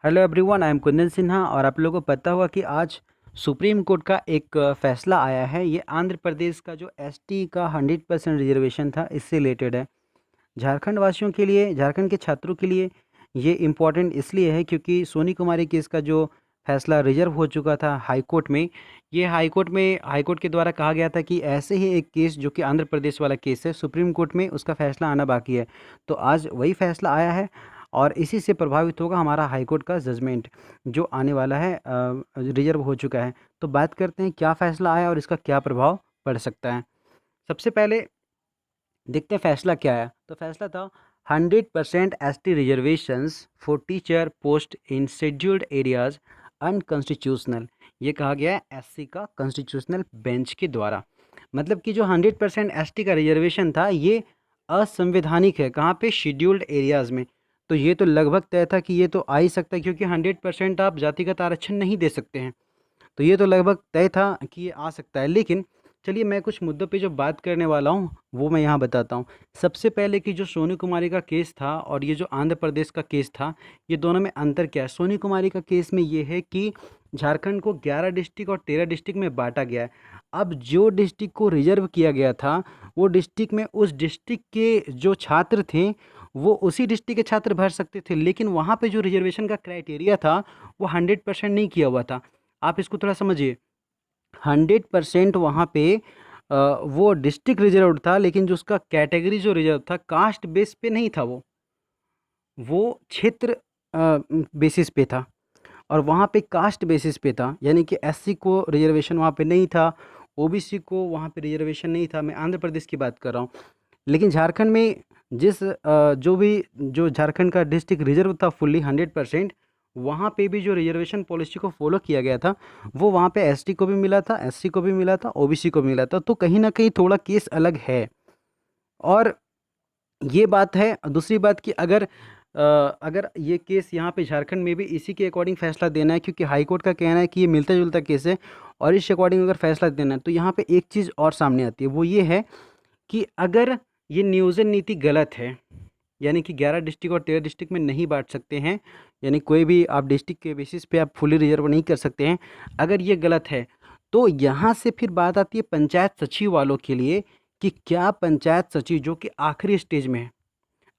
Hello everyone, I am Kundan Sinha. और आप लोगों को पता होगा कि आज सुप्रीम कोर्ट का एक फैसला आया है। ये आंध्र प्रदेश का जो एसटी का 100% रिजर्वेशन था, इससे रिलेटेड है। झारखंड वासियों के लिए, झारखंड के छात्रों के लिए ये इम्पोर्टेंट इसलिए है क्योंकि सोनी कुमारी केस का जो फैसला रिजर्व हो चुका था हाई कोर्ट में, ये हाई कोर्ट के द्वारा कहा गया था कि ऐसे ही एक केस जो कि आंध्र प्रदेश वाला केस है, सुप्रीम कोर्ट में उसका फैसला आना बाकी है। तो आज वही फैसला आया है और इसी से प्रभावित होगा हमारा हाई कोर्ट का जजमेंट जो आने वाला है, रिजर्व हो चुका है। तो बात करते हैं क्या फ़ैसला आया और इसका क्या प्रभाव पड़ सकता है। सबसे पहले देखते हैं फैसला क्या आया। तो फैसला था 100% ST reservations for teacher post in scheduled areas unconstitutional. ये कहा गया है एससी का कॉन्स्टिट्यूशनल बेंच के द्वारा। मतलब कि जो 100% एसटी का रिजर्वेशन था ये असंवैधानिक है। कहाँ पे? शेड्यूल्ड एरियाज़ में। तो ये तो लगभग तय था कि ये तो आ ही सकता है, क्योंकि 100% आप जातिगत आरक्षण नहीं दे सकते हैं। तो ये तो लगभग तय था कि ये आ सकता है। लेकिन चलिए, मैं कुछ मुद्दों पे जो बात करने वाला हूँ वो मैं यहाँ बताता हूँ। सबसे पहले कि जो सोनी कुमारी का केस था और ये जो आंध्र प्रदेश का केस था, ये दोनों में अंतर क्या है। सोनी कुमारी का केस में ये है कि झारखंड को 11 डिस्ट्रिक्ट और 13 डिस्ट्रिक्ट में बांटा गया है। अब जो डिस्ट्रिक्ट को रिजर्व किया गया था, वो डिस्ट्रिक्ट में उस डिस्ट्रिक्ट के जो छात्र थे वो उसी डिस्ट्रिक्ट के छात्र भर सकते थे। लेकिन वहाँ पे जो रिजर्वेशन का क्राइटेरिया था वो 100% नहीं किया हुआ था। आप इसको थोड़ा समझिए। 100% वहाँ पे वो डिस्ट्रिक्ट रिजर्व था, लेकिन जो उसका कैटेगरी जो रिजर्व था कास्ट बेस पे नहीं था, वो क्षेत्र बेसिस पे था। और वहाँ पे कास्ट बेसिस पे था, यानी कि एससी को रिजर्वेशन वहाँ पे नहीं था, ओबीसी को वहाँ पे रिजर्वेशन नहीं था। मैं आंध्र प्रदेश की बात कर रहा हूँ। लेकिन झारखंड में जो झारखंड का डिस्ट्रिक्ट रिजर्व था फुल्ली 100%, वहाँ पे भी जो रिजर्वेशन पॉलिसी को फॉलो किया गया था वो वहाँ पे एसटी को भी मिला था, एससी को भी मिला था, ओबीसी को भी मिला था। तो कहीं ना कहीं थोड़ा केस अलग है। और ये बात है। दूसरी बात कि अगर ये केस यहाँ पे झारखंड में भी इसी के अकॉर्डिंग फैसला देना है, क्योंकि हाई कोर्ट का कहना है कि ये मिलता जुलता केस है और इस अकॉर्डिंग अगर फैसला देना है, तो यहाँ पे एक चीज़ और सामने आती है। वो ये है कि अगर ये नियोजन नीति गलत है, यानी कि 11 डिस्ट्रिक्ट और 13 डिस्ट्रिक्ट में नहीं बांट सकते हैं, यानी कोई भी आप डिस्ट्रिक्ट के बेसिस पे आप फुली रिजर्व नहीं कर सकते हैं, अगर ये गलत है, तो यहाँ से फिर बात आती है पंचायत सचिव वालों के लिए कि क्या पंचायत सचिव जो कि आखिरी स्टेज में है।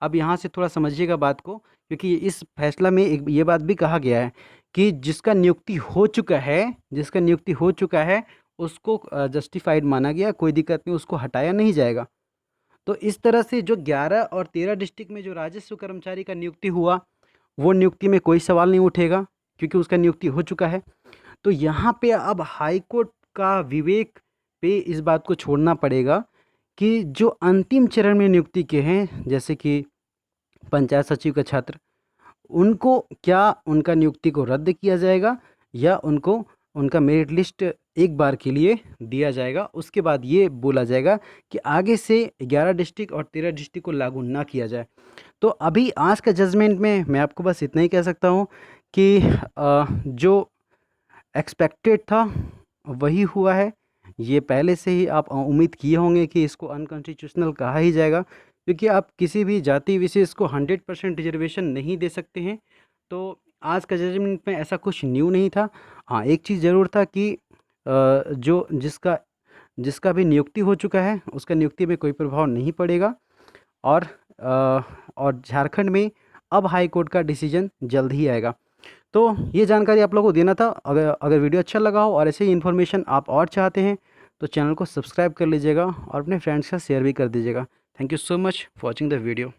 अब यहाँ से थोड़ा समझिएगा बात को, क्योंकि इस फैसला में एक ये बात भी कहा गया है कि जिसका नियुक्ति हो चुका है उसको जस्टिफाइड माना गया, कोई दिक्कत नहीं, उसको हटाया नहीं जाएगा। तो इस तरह से जो 11 और 13 डिस्ट्रिक्ट में जो राजस्व कर्मचारी का नियुक्ति हुआ, वो नियुक्ति में कोई सवाल नहीं उठेगा, क्योंकि उसका नियुक्ति हो चुका है। तो यहाँ पे अब हाई कोर्ट का विवेक पे इस बात को छोड़ना पड़ेगा कि जो अंतिम चरण में नियुक्ति के हैं, जैसे कि पंचायत सचिव का छात्र, उनको क्या उनका नियुक्ति को रद्द किया जाएगा या उनको उनका मेरिट लिस्ट एक बार के लिए दिया जाएगा। उसके बाद ये बोला जाएगा कि आगे से 11 डिस्ट्रिक्ट और 13 डिस्ट्रिक्ट को लागू ना किया जाए। तो अभी आज का जजमेंट में मैं आपको बस इतना ही कह सकता हूँ कि जो एक्सपेक्टेड था वही हुआ है। ये पहले से ही आप उम्मीद किए होंगे कि इसको अनकॉन्स्टिट्यूशनल कहा ही जाएगा, क्योंकि आप किसी भी जाति विशेष को 100% रिजर्वेशन नहीं दे सकते हैं। तो आज का जजमेंट में ऐसा कुछ न्यू नहीं था। हाँ, एक चीज़ ज़रूर था कि जो जिसका जिसका भी नियुक्ति हो चुका है उसका नियुक्ति में कोई प्रभाव नहीं पड़ेगा। और और झारखंड में अब हाई कोर्ट का डिसीजन जल्द ही आएगा। तो ये जानकारी आप लोगों को देना था। अगर अगर वीडियो अच्छा लगा हो और ऐसे ही इन्फॉर्मेशन आप और चाहते हैं तो चैनल को सब्सक्राइब कर लीजिएगा और अपने फ्रेंड्स का शेयर भी कर दीजिएगा। Thank you so much for watching the video.